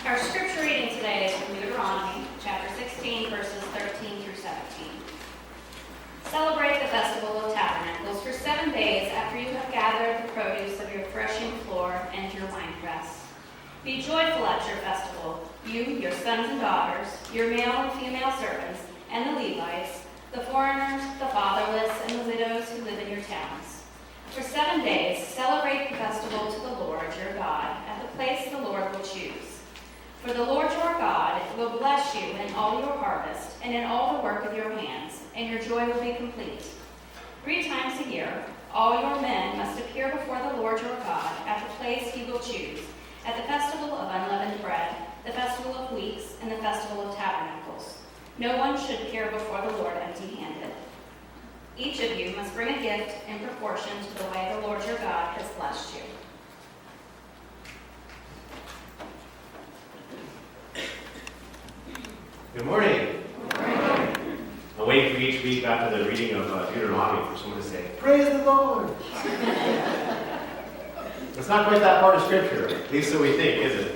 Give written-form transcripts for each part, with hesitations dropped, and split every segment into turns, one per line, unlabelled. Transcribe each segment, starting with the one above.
Our scripture reading today is from Deuteronomy, chapter 16, verses 13 through 17. Celebrate the Festival of Tabernacles for 7 days after you have gathered the produce of your threshing floor and your winepress. Be joyful at your festival, you, your sons and daughters, your male and female servants, and the Levites, the foreigners, the fatherless, and the widows who live in your towns. For 7 days, celebrate the festival to the Lord your God at the place the Lord will choose. For the Lord your God will bless you in all your harvest and in all the work of your hands, and your joy will be complete. 3 times a year, all your men must appear before the Lord your God at the place he will choose, at the festival of unleavened bread, the festival of weeks, and the festival of tabernacles. No one should appear before the Lord empty-handed. Each of you must bring a gift in proportion to the way the Lord your God has blessed you.
Good morning. I'm waiting for each week after the reading of Deuteronomy for someone to say, "Praise the Lord." It's not quite that part of Scripture, at least so we think, is it?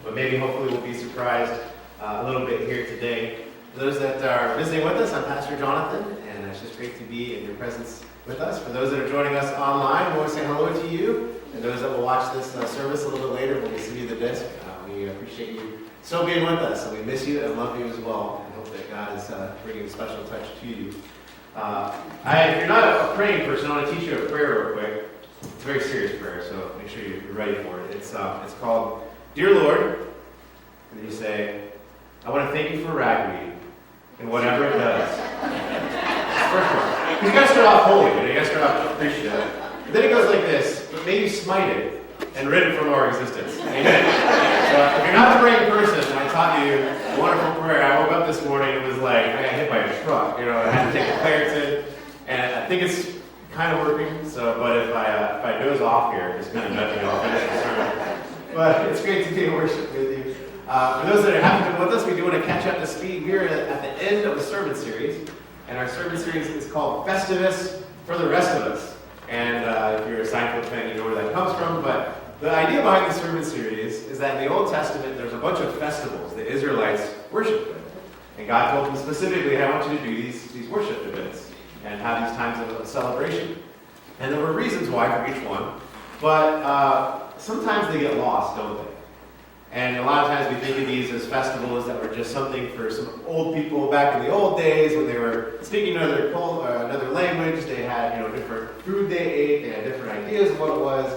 But maybe, hopefully, we'll be surprised a little bit here today. For those that are visiting with us, I'm Pastor Jonathan, and it's just great to be in your presence with us. For those that are joining us online, we want to say hello to you, and those that will watch this service a little bit later when we send you the disc. We appreciate you still being with us, and we miss you and love you as well, and hope that God is bringing a special touch to you. If you're not a praying person, I want to teach you a prayer real quick. It's a very serious prayer, so make sure you're ready for it. It's called, "Dear Lord," and then you say, "I want to thank you for ragweed and whatever it does." First one. Because you got to start off holy, you got to start off appreciative. But then it goes like this: "But may you smite it and rid it from our existence." Amen. So if you're not a praying person, I taught you a wonderful prayer. I woke up this morning and it was like I got hit by a truck. I had to take a Claritin, and I think it's kind of working. So, but if I doze off here, just kind of nudge me off finish the sermon. But it's great to be in worship with you. For those that haven't been with us, we do want to catch up to speed. We're at the end of a sermon series, and our sermon series is called Festivus for the Rest of Us. And if you're a Seinfeld fan, you know where that comes from. But the idea behind the sermon series is that in the Old Testament, there's a bunch of festivals the Israelites worshiped with. And God told them specifically, "I want you to do these worship events and have these times of celebration." And there were reasons why for each one. But sometimes they get lost, don't they? And a lot of times we think of these as festivals that were just something for some old people back in the old days when they were speaking another language. They had different food they ate. They had different ideas of what it was.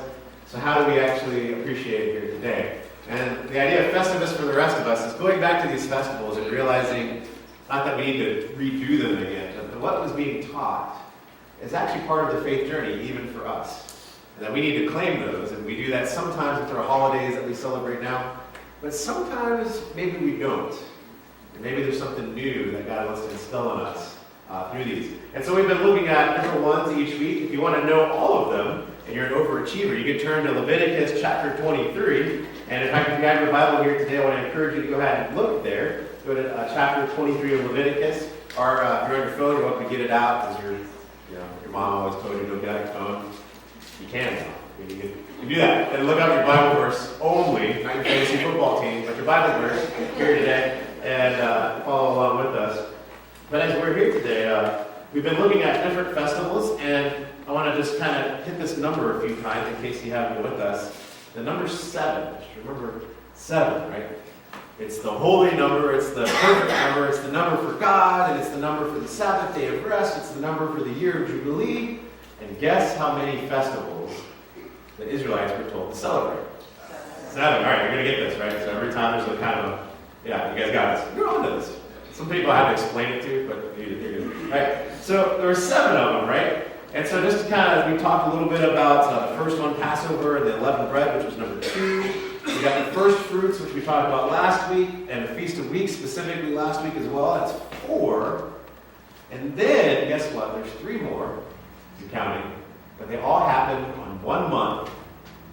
So how do we actually appreciate it here today? And the idea of Festivus for the rest of us is going back to these festivals and realizing not that we need to redo them again, but what was being taught is actually part of the faith journey even for us. And that we need to claim those, and we do that sometimes with our holidays that we celebrate now, but sometimes maybe we don't. And maybe there's something new that God wants to instill in us through these. And so we've been looking at different ones each week. If you want to know all of them, and you're an overachiever, you can turn to Leviticus chapter 23. And if you have your Bible here today, I want to encourage you to go ahead and look there. Go to chapter 23 of Leviticus. Or if you're on your phone, you're welcome to get it out because your mom always told you to don't get out your phone. You can now. You can do that. And look up your Bible verse only, not your fantasy football team, but your Bible verse here today, and follow along with us. But as we're here today, we've been looking at different festivals, and I want to just kind of hit this number a few times in case you haven't been with us. The number 7. Just remember 7, right? It's the holy number. It's the perfect number. It's the number for God, and it's the number for the Sabbath day of rest. It's the number for the year of Jubilee. And guess how many festivals the Israelites were told to celebrate? 7. All right, you're going to get this, right? So every time there's a kind of you guys got this. You're on to this. Some people I have to explain it to, but you're good. Right? So there were 7 of them, right? And so just to we talked a little bit about the first one, Passover, and the unleavened bread, which was number 2. We got the first fruits, which we talked about last week, and the Feast of Weeks specifically last week as well. That's 4. And then, guess what? There's 3 more, if you're counting, but they all happened on 1 month.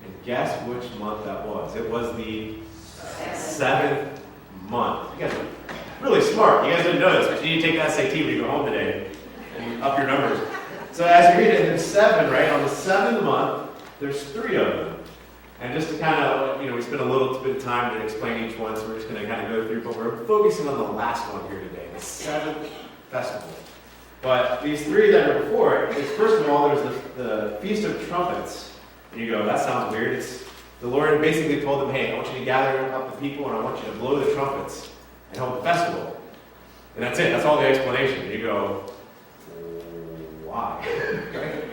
And guess which month that was? It was the 7th month. You guys are really smart. You guys didn't know this, but you need to take that SAT when you go home today and up your numbers. So as you read it, there's 7, right? On the 7th month, there's 3 of them. And just to kind of, we spent a little bit of time to explain each one, so we're just going to kind of go through, but we're focusing on the last one here today, the 7th festival. But these 3 that are before it, is first of all, there's the Feast of Trumpets. And you go, that sounds weird. The Lord basically told them, hey, I want you to gather up the people, and I want you to blow the trumpets and hold a festival. And that's it. That's all the explanation. And you go, why? Right?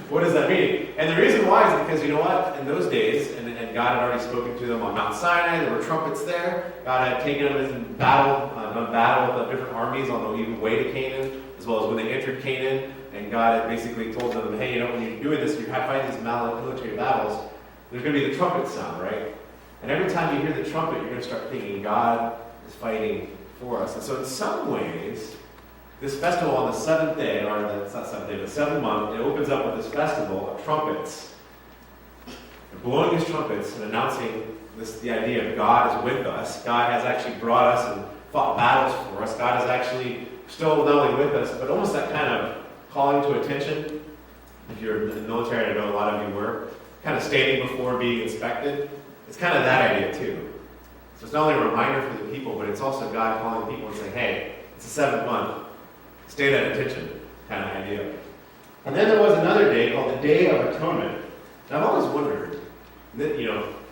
What does that mean? And the reason why is because, you know what? In those days, and God had already spoken to them on Mount Sinai, there were trumpets there. God had taken them in battle, done battle with different armies on the even way to Canaan, as well as when they entered Canaan. And God had basically told them, hey, when you're doing this, you're fighting these military battles, there's going to be the trumpet sound, right? And every time you hear the trumpet, you're going to start thinking God is fighting for us. And so in some ways, this festival on the 7th day, or it's not 7th day, but 7th month, it opens up with this festival of trumpets. And blowing these trumpets and announcing the idea of God is with us. God has actually brought us and fought battles for us. God is actually still not only with us, but almost that kind of calling to attention. If you're in the military, I know a lot of you were, kind of standing before being inspected. It's kind of that idea too. So it's not only a reminder for the people, but it's also God calling people and saying, hey, it's the 7th month. Stay at attention kind of idea. And then there was another day called the Day of Atonement. And I've always wondered,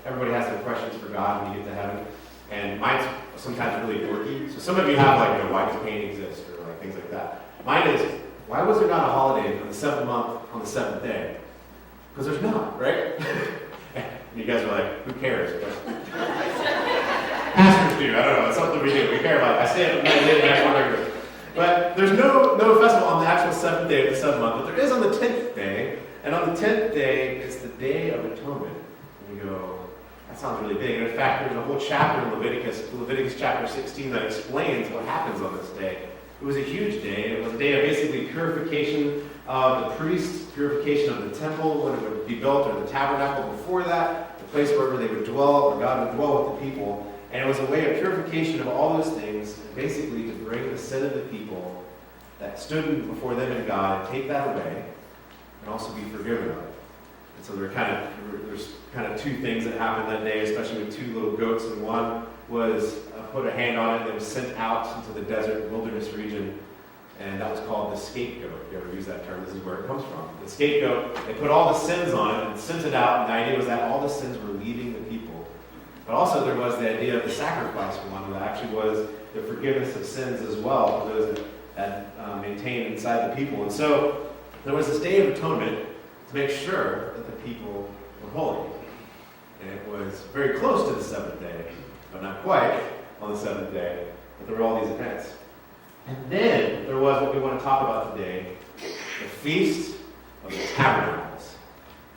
everybody has their questions for God when you get to heaven. And mine's sometimes really quirky. So some of you have why does pain exist or things like that. Mine is, why was there not a holiday on the 7th month on the 7th day? Because there's not, right? And you guys are like, who cares? Pastors do, I don't know, it's something we do. We care about it. I stay up at night and I wonder. But there's no festival on the actual 7th day of the 7th month, but there is on the 10th day. And on the 10th day, it's the Day of Atonement. And you go, that sounds really big. And in fact, there's a whole chapter in Leviticus chapter 16, that explains what happens on this day. It was a huge day. It was a day of basically purification of the priests, purification of the temple when it would be built, or the tabernacle before that, the place wherever they would dwell, or God would dwell with the people. And it was a way of purification of all those things, basically to bring the sin of the people that stood before them and God, and take that away, and also be forgiven of it. And so there's kind of 2 things that happened that day, especially with 2 little goats, and one was put a hand on it that was sent out into the desert wilderness region, and that was called the scapegoat. If you ever use that term, this is where it comes from. The scapegoat, they put all the sins on it and sent it out, and the idea was that all the sins were leaving the people. But also there was the idea of the sacrifice one, that actually was the forgiveness of sins as well for those that maintained inside the people. And so there was this Day of Atonement to make sure that the people were holy. And it was very close to the 7th day, but not quite on the 7th day. But there were all these events. And then there was what we want to talk about today, the Feast of the Tabernacles.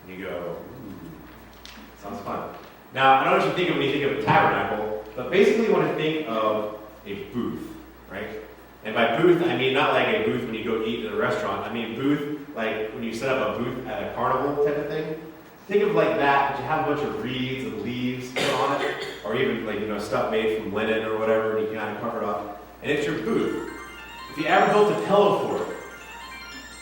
And you go, ooh, sounds fun. Now, I don't know what you think of when you think of a tabernacle, but basically you want to think of a booth, right? And by booth, I mean not like a booth when you go eat at a restaurant. I mean booth like when you set up a booth at a carnival type of thing. Think of like that, but you have a bunch of reeds and leaves put on it, or even stuff made from linen or whatever, and you kind of cover it up. And it's your booth. If you ever built a pillow fort,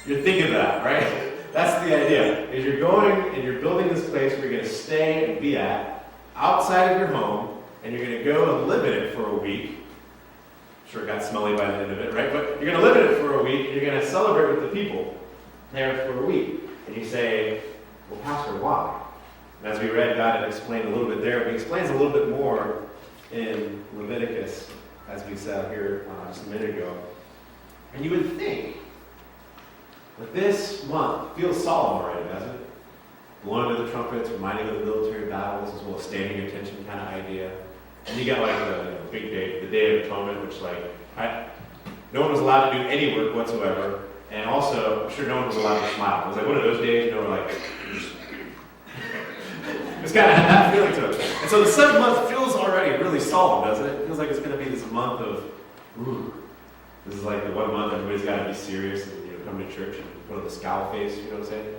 you're thinking that, right? That's the idea, is you're going and you're building this place where you're going to stay and be at, outside of your home, and you're going to go and live in it for a week. I'm sure it got smelly by the end of it, right? But you're going to live in it for a week, and you're going to celebrate with the people there for a week. And you say, well, Pastor, why? And as we read, God had explained a little bit there, but he explains a little bit more in Leviticus, as we said here just a minute ago. And you would think that this month feels solemn already, doesn't it? Blowing of the trumpets, reminding of the military battles, as well as standing attention kind of idea. And you got the big day, the Day of Atonement, which no one was allowed to do any work whatsoever. And also, I'm sure no one was allowed to smile. It was like one of those days, it's kind of had that feeling to it. And so the 7th month feels already really solemn, doesn't it? It feels like it's going to be this month of, this is like the one month everybody's got to be serious and come to church and put on the scowl face, you know what I'm saying?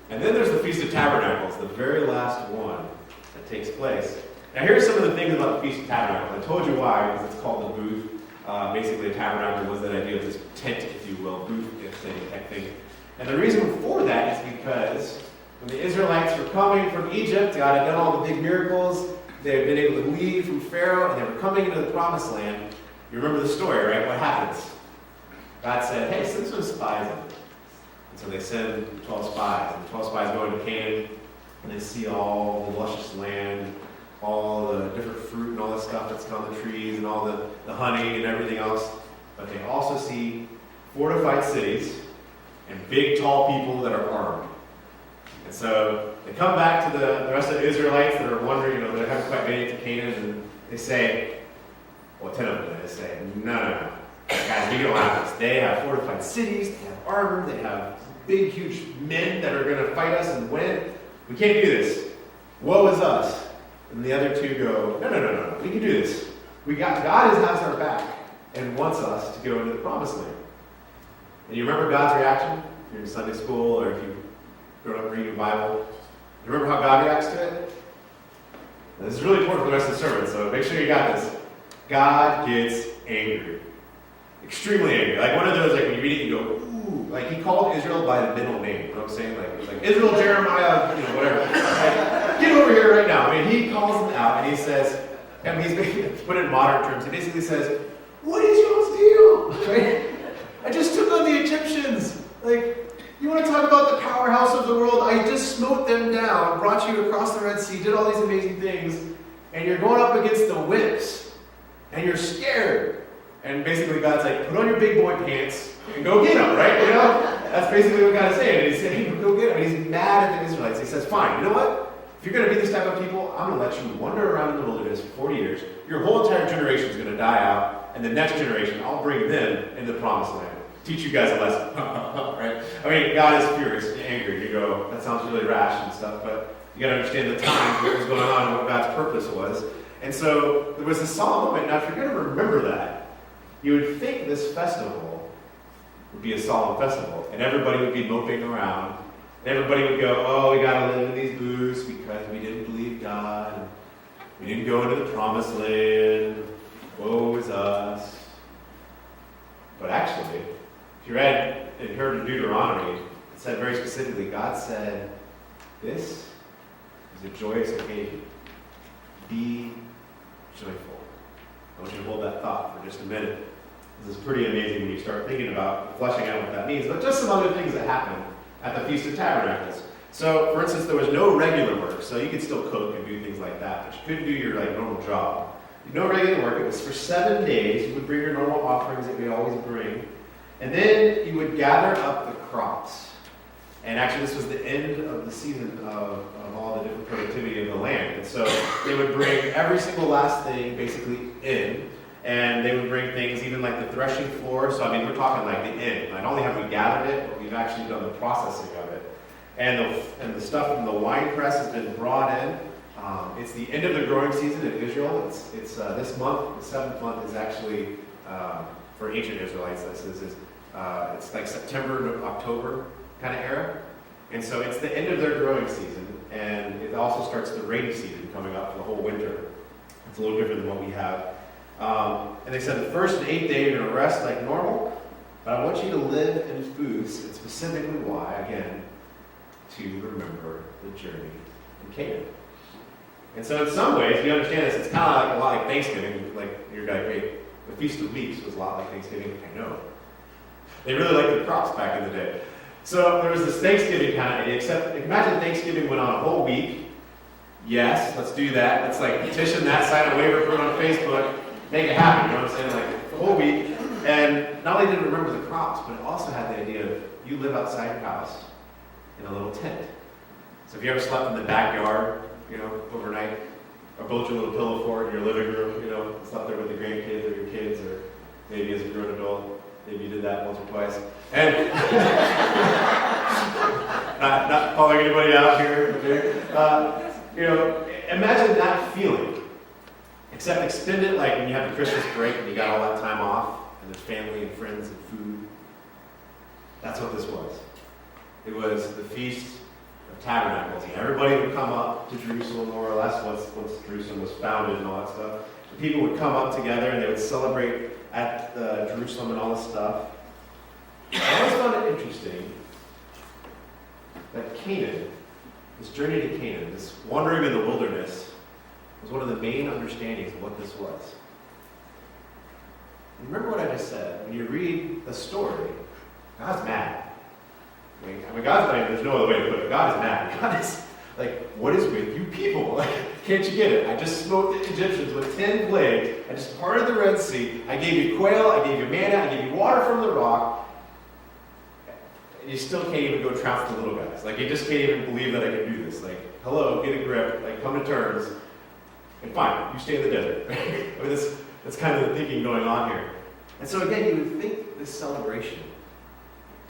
And then there's the Feast of Tabernacles, the very last one that takes place. Now here's some of the things about the Feast of Tabernacles. I told you why, because it's called the booth. Basically, a tabernacle was that idea of this tent, if you will, booth type thing. And the reason for that is because when the Israelites were coming from Egypt, God had done all the big miracles. They had been able to leave from Pharaoh, and they were coming into the promised land. You remember the story, right? What happens? God said, hey, send some spies in. And so they send 12 spies. And the 12 spies go into Canaan, and they see all the luscious land, all the different fruit and all the stuff that's on the trees, and all the honey and everything else. But they also see fortified cities and big, tall people that are armed. And so they come back to the rest of the Israelites that are wondering, they haven't quite made it to Canaan, and they say, well, 10 of them, they say, no. Guys, we don't have this. They have fortified cities, they have armor, they have big, huge men that are going to fight us and win. We can't do this. Woe is us. And the other two go, no, we can do this. God has our back and wants us to go into the promised land. And you remember God's reaction? If you're in Sunday school or if you've grown up reading the Bible, you remember how God reacts to it? Now, this is really important for the rest of the sermon, so make sure you got this. God gets angry. Extremely angry. Like one of those, like when you read it, you go, ooh. Like he called Israel by the middle name. You know what I'm saying? Like Israel, Jeremiah, whatever. Like, get over here right now. I mean, he calls them out and he says, and he's put it in modern terms, he basically says, what is y'all's deal? Right? I just took on the Egyptians. Like, you want to talk about the powerhouse of the world? I just smote them down, brought you across the Red Sea, did all these amazing things, and you're going up against the whips, and you're scared. And basically God's like, put on your big boy pants and go get them, right? That's basically what God is saying. And he's saying, go get them. And he's mad at the Israelites. He says, fine, you know what? If you're going to be this type of people, I'm going to let you wander around in the wilderness for 40 years. Your whole entire generation is going to die out. And the next generation, I'll bring them into the promised land. Teach you guys a lesson. Right? I mean, God is furious and angry. You go, that sounds really rash and stuff, but you got to understand the time, what was going on, and what God's purpose was. And so there was a solemn moment. Now, if you're going to remember that, you would think this festival would be a solemn festival, and everybody would be moping around. And everybody would go, oh, we got to live in these booths because we didn't believe God. And we didn't go into the promised land. Woe is us. But actually, if you read and heard in Deuteronomy, it said very specifically, God said, this is a joyous occasion. Be joyful. I want you to hold that thought for just a minute. This is pretty amazing when you start thinking about fleshing out what that means, but just some other things that happened at the Feast of Tabernacles. So, for instance, there was no regular work, so you could still cook and do things like that, but you couldn't do your normal job. No regular work. It was for 7 days. You would bring your normal offerings that we always bring, and then you would gather up the crops. And actually, this was the end of the season of all the different productivity of the land. And so they would bring every single last thing basically in. And they would bring things even like the threshing floor. So, I mean, we're talking like the end. Not only have we gathered it, but we've actually done the processing of it. And the stuff from the wine press has been brought in. It's the end of the growing season in Israel. It's this month, the 7th month, is actually, for ancient Israelites, it's like September to October kind of era. And so it's the end of their growing season, and it also starts the rainy season coming up for the whole winter. It's a little different than what we have. And they said the first and 8th day you're going to rest like normal, but I want you to live in booths, and specifically why, again, to remember the journey in Canaan. And so in some ways, if you understand this, it's kind of like a lot like Thanksgiving. Like, you're like, wait, the Feast of Weeks was a lot like Thanksgiving. I know. They really liked the crops back in the day. So there was this Thanksgiving kind of idea, except imagine Thanksgiving went on a whole week. Yes, let's do that. Let's like petition that, sign a waiver, put it on Facebook, make it happen. You know what I'm saying? Like the whole week. And not only did it remember the crops, but it also had the idea of you live outside your house in a little tent. So if you ever slept in the backyard, overnight, or built your little pillow fort in your living room, slept there with the grandkids or your kids, or maybe as a grown adult, maybe you did that once or twice. And not calling anybody out here, imagine that feeling. Except extend it like when you have the Christmas break and you got all that time off, and there's family and friends and food. That's what this was. It was the Feast of Tabernacles. And everybody would come up to Jerusalem, more or less, once Jerusalem was founded and all that stuff. The people would come up together and they would celebrate at Jerusalem and all this stuff, I always found it interesting that Canaan, this journey to Canaan, this wandering in the wilderness, was one of the main understandings of what this was. Remember what I just said. When you read the story, God's mad. I mean, God's mad. There's no other way to put it. God is mad. God is like, what is with you people? Like, can't you get it? I just smote the Egyptians with 10 plagues. I just parted the Red Sea. I gave you quail. I gave you manna. I gave you water from the rock. And you still can't even go trounce the little guys. Like, you just can't even believe that I can do this. Like, hello, get a grip. Like, come to terms. And fine, you stay in the desert. I mean, that's kind of the thinking going on here. And so again, you would think this celebration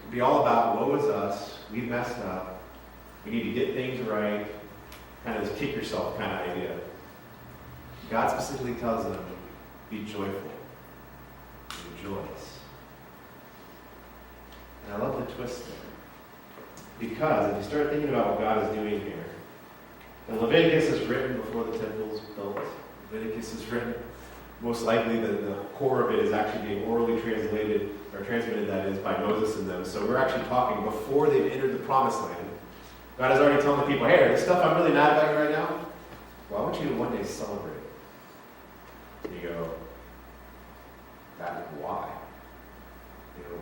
would be all about, woe is us, we've messed up, we need to get things right, kind of this kick yourself kind of idea. God specifically tells them, be joyful, rejoice. And I love the twist there. Because if you start thinking about what God is doing here, and Leviticus is written before the temple was built. Leviticus is written, most likely the core of it is actually being orally translated, or transmitted, that is, by Moses and them. So we're actually talking before they've entered the promised land. God is already telling the people, hey, this stuff I'm really mad about you right now, well, I want you to one day celebrate. And you go, why?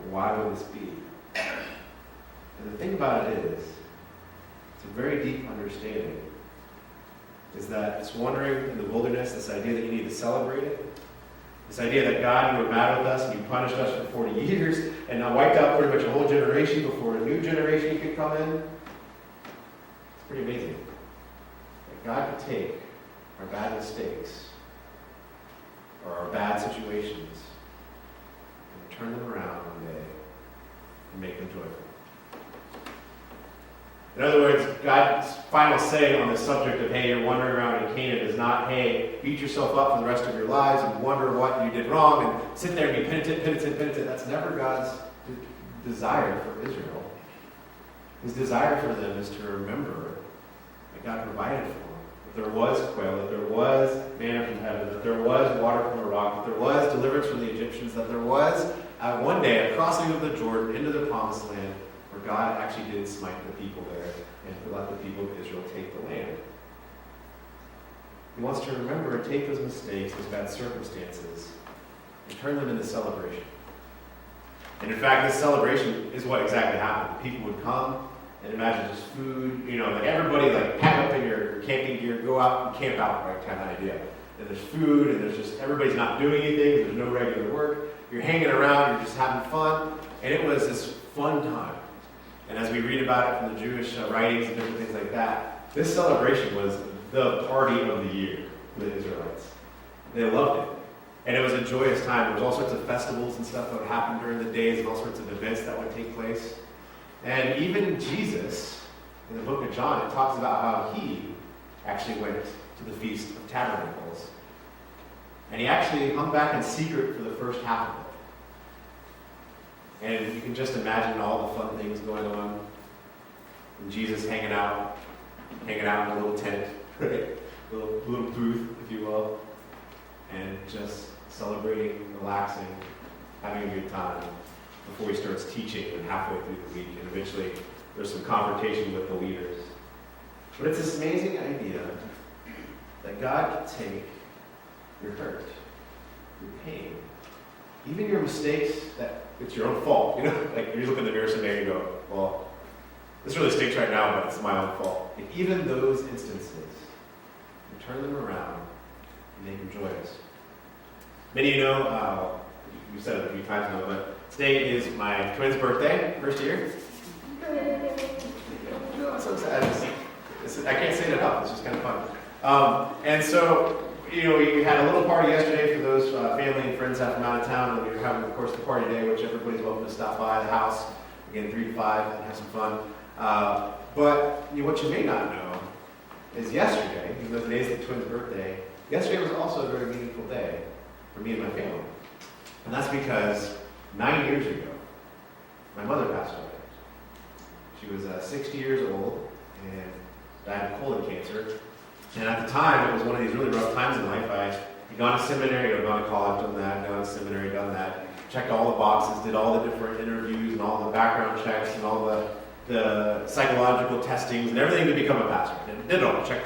Why would this be? And the thing about it is, it's a very deep understanding. Is that it's wandering in the wilderness, this idea that you need to celebrate it, this idea that God, you were mad with us and you punished us for 40 years and now wiped out pretty much a whole generation before a new generation could come in. It's pretty amazing. That God could take our bad mistakes or our bad situations and turn them around one day and make them joyful. In other words, God's final say on the subject of, hey, you're wandering around in Canaan is not, hey, beat yourself up for the rest of your lives and wonder what you did wrong and sit there and be penitent. That's never God's desire for Israel. His desire for them is to remember that God provided for them. That there was quail, that there was manna from heaven, that there was water from a rock, that there was deliverance from the Egyptians, that there was one day a crossing of the Jordan into the promised land, where God actually did smite the people there and let the people of Israel take the land. He wants to remember and take those mistakes, those bad circumstances, and turn them into celebration. And in fact, this celebration is what exactly happened. People would come and imagine just food, like everybody pack up in your camping gear, go out and camp out, right, kind of idea. And there's food, and there's just, everybody's not doing anything, there's no regular work. You're hanging around, you're just having fun. And it was this fun time. And as we read about it from the Jewish writings and different things like that, this celebration was the party of the year for the Israelites. They loved it. And it was a joyous time. There was all sorts of festivals and stuff that would happen during the days and all sorts of events that would take place. And even Jesus, in the book of John, it talks about how he actually went to the Feast of Tabernacles. And he actually hung back in secret for the first half of it. And you can just imagine all the fun things going on. And Jesus hanging out in a little tent, right? Little booth, if you will. And just celebrating, relaxing, having a good time before he starts teaching and halfway through the week. And eventually there's some confrontation with the leaders. But it's this amazing idea that God can take your hurt, your pain, even your mistakes that it's your own fault. Like you look in the mirror someday and you go, well, this really stinks right now, but it's my own fault. And even those instances, you turn them around and make them joyous. Many of you know, we've said it a few times now, but today is my twins' birthday, first year. I'm so sad. I can't say it enough. It's just kind of fun. And so, we had a little party yesterday for those family and friends that from out of town, and we were having, of course, the party day, which everybody's welcome to stop by the house, again, 3 to 5, and have some fun. But what you may not know is yesterday, even though today's the twins' birthday, yesterday was also a very meaningful day for me and my family. And that's because 9 years ago, my mother passed away. She was 60 years old and died of colon cancer. And at the time, it was one of these really rough times in life. I had gone to seminary, I'd gone to college, done that, gone to seminary, done that. checked all the boxes, did all the different interviews and all the background checks and all the psychological testings and everything to become a pastor. And did it all. Check.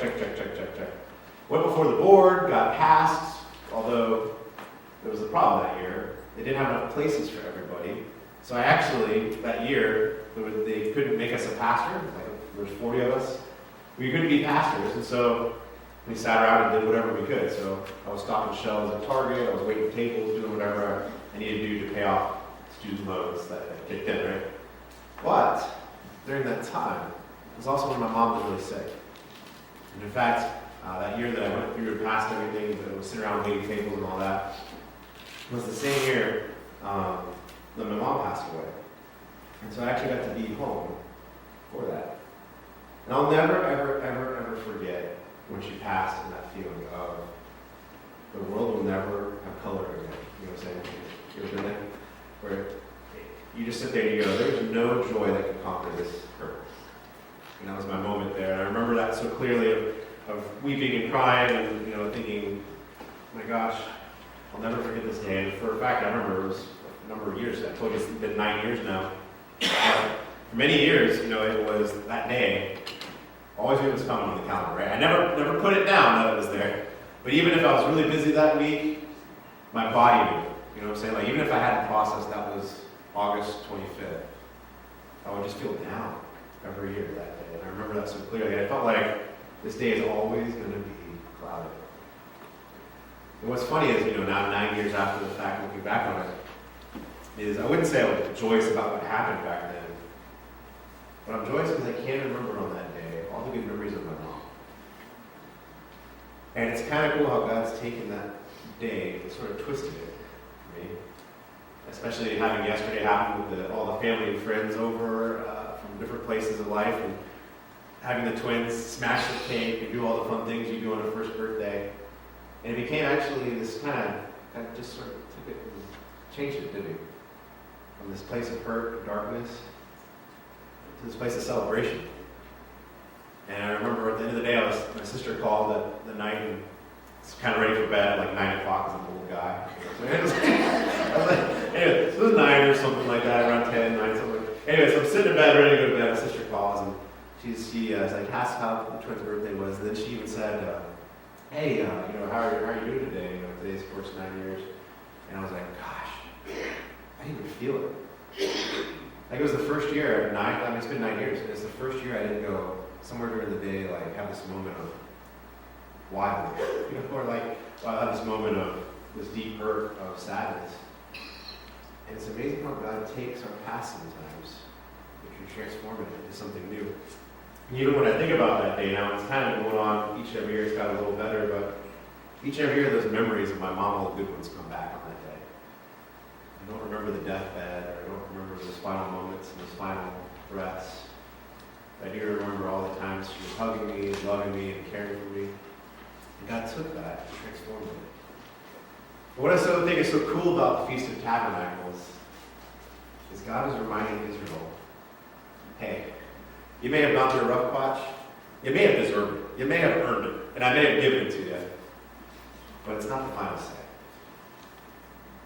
Went before the board, got passed, although there was a problem that year. They didn't have enough places for everybody. So I actually, that year, they couldn't make us a pastor. Like, there was 40 of us. We couldn't be pastors, and so we sat around and did whatever we could. So I was stocking shelves at Target, I was waiting tables, doing whatever I needed to do to pay off student loans that kicked in, right? But during that time, it was also when my mom was really sick. And in fact, that year that I went through and passed everything, that was sitting around waiting tables and all that, was the same year that my mom passed away. And so I actually got to be home for that. And I'll never, ever forget when she passed and that feeling of the world will never have color again. You know what I'm saying? You ever been there? Where you just sit there and you go, there's no joy that can conquer this hurt. And that was my moment there. And I remember that so clearly of weeping and crying and, thinking, oh my gosh, I'll never forget this day. And for a fact, I remember it was a number of years. I told you it's been 9 years now. For many years, it was that day. Always knew it was coming on the calendar, right? I never put it down that it was there. But even if I was really busy that week, my body knew. You know what I'm saying? Like, even if I hadn't processed that was August 25th, I would just feel down every year that day. And I remember that so clearly. I felt like this day is always going to be clouded. And what's funny is, now 9 years after the fact, looking back on it, is I wouldn't say I was joyous about what happened back then, but I'm joyous because I can remember on that day all the good memories of my mom. And it's kind of cool how God's taken that day and sort of twisted it for me. Especially having yesterday happen with all the family and friends over from different places of life, and having the twins smash the cake and do all the fun things you do on a first birthday. And it became actually this kind of just sort of took it and changed it, didn't it? From this place of hurt and darkness to this place of celebration. And I remember at the end of the day, my sister called the night and was kind of ready for bed at like 9 o'clock as a little guy. Anyway, so it was 9 or something like that, around 10, 9, something. Anyway, so I'm sitting in bed ready to go to bed. My sister calls and she like asked how the twins' birthday was. And then she even said, hey, how are you doing today? Today's of course 9 years. And I was like, gosh, I didn't even feel it. Like, it was the first year at 9, it's been 9 years, and it's the first year I didn't go somewhere during the day, like, have this moment of why, or like, I have this moment of this deep hurt of sadness. And it's amazing how God takes our past sometimes and can transform it into something new. And even when I think about that day now, it's kind of going on each and every year, it's got a little better, but each and every year those memories of my mom, all the good ones, come back on that day. I don't remember the deathbed, or I don't remember those final moments and those final breaths. I do remember all the times she was hugging me, loving me, and caring for me. And God took that and transformed it. But what I still think is so cool about the Feast of Tabernacles is God is reminding Israel, hey, you may have gone through a rough patch, you may have deserved it, you may have earned it, and I may have given it to you, but it's not the final say.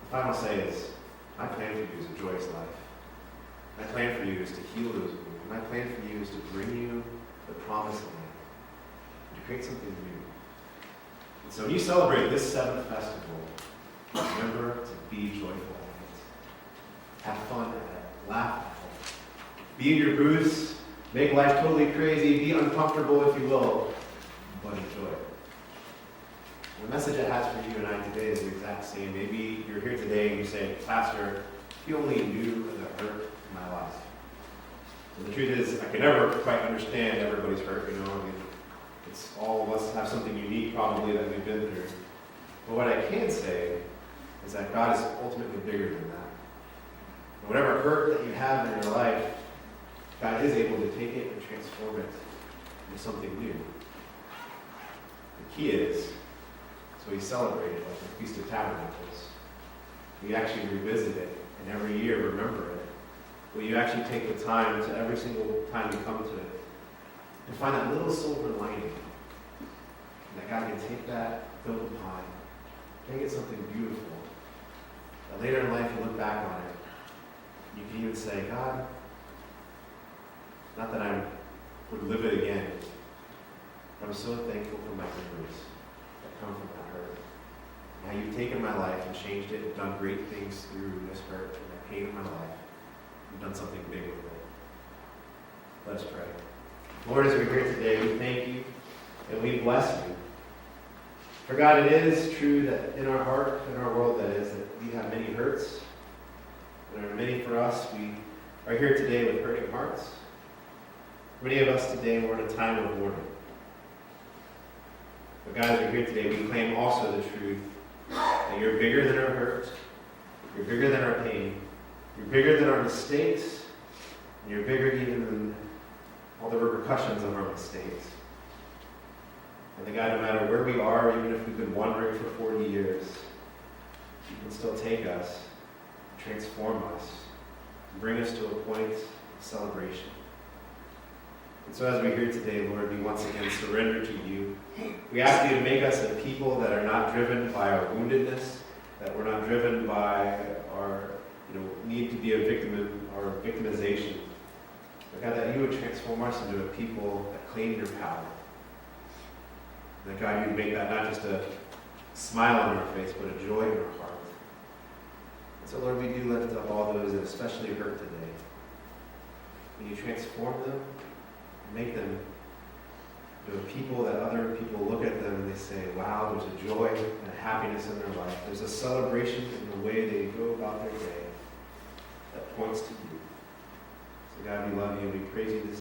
The final say is, my plan for you is a joyous life. My plan for you is to heal those wounds. My plan for you is to bring you the promised land, to create something new. And so when you celebrate this 7th festival, remember to be joyful in it. Have fun at it. Laugh at it. Be in your booths. Make life totally crazy. Be uncomfortable, if you will, but enjoy it. The message it has for you and I today is the exact same. Maybe you're here today and you say, Pastor, you only knew the hurt in my life. And the truth is, I can never quite understand everybody's hurt, it's all of us have something unique probably that we've been through. But what I can say is that God is ultimately bigger than that. And whatever hurt that you have in your life, God is able to take it and transform it into something new. The key is, so we celebrate it like the Feast of Tabernacles. We actually revisit it, and every year remember it. Will you actually take the time to every single time you come to it and find that little silver lining? And that God can take that, build upon, make it something beautiful that later in life you look back on it, you can even say, God, not that I would live it again, but I'm so thankful for my memories that come from that hurt. And how you've taken my life and changed it and done great things through this hurt and the pain of my life. You've done something big with it. Let us pray. Lord, as we're here today, we thank you and we bless you. For God, it is true that in our heart, in our world, that is, that we have many hurts. There are many for us. We are here today with hurting hearts. Many of us today were in a time of mourning. But God, as we're here today, we claim also the truth that you're bigger than our hurt, you're bigger than our pain, you're bigger than our mistakes, and you're bigger even than all the repercussions of our mistakes. And that God, no matter where we are, even if we've been wandering for 40 years, you can still take us, transform us, and bring us to a point of celebration. And so as we're here today, Lord, we once again surrender to you. We ask you to make us a people that are not driven by our woundedness, that we're not driven by our need to be a victim or victimization. But God, that you would transform us into a people that claim your power. And that God, you would make that not just a smile on our face, but a joy in our heart. And so Lord, we do lift up all those that especially hurt today. Will you transform them? Make them people that other people look at them and they say, wow, there's a joy and a happiness in their life. There's a celebration in the way they go about their day that points to you. So God, we love you and we praise you this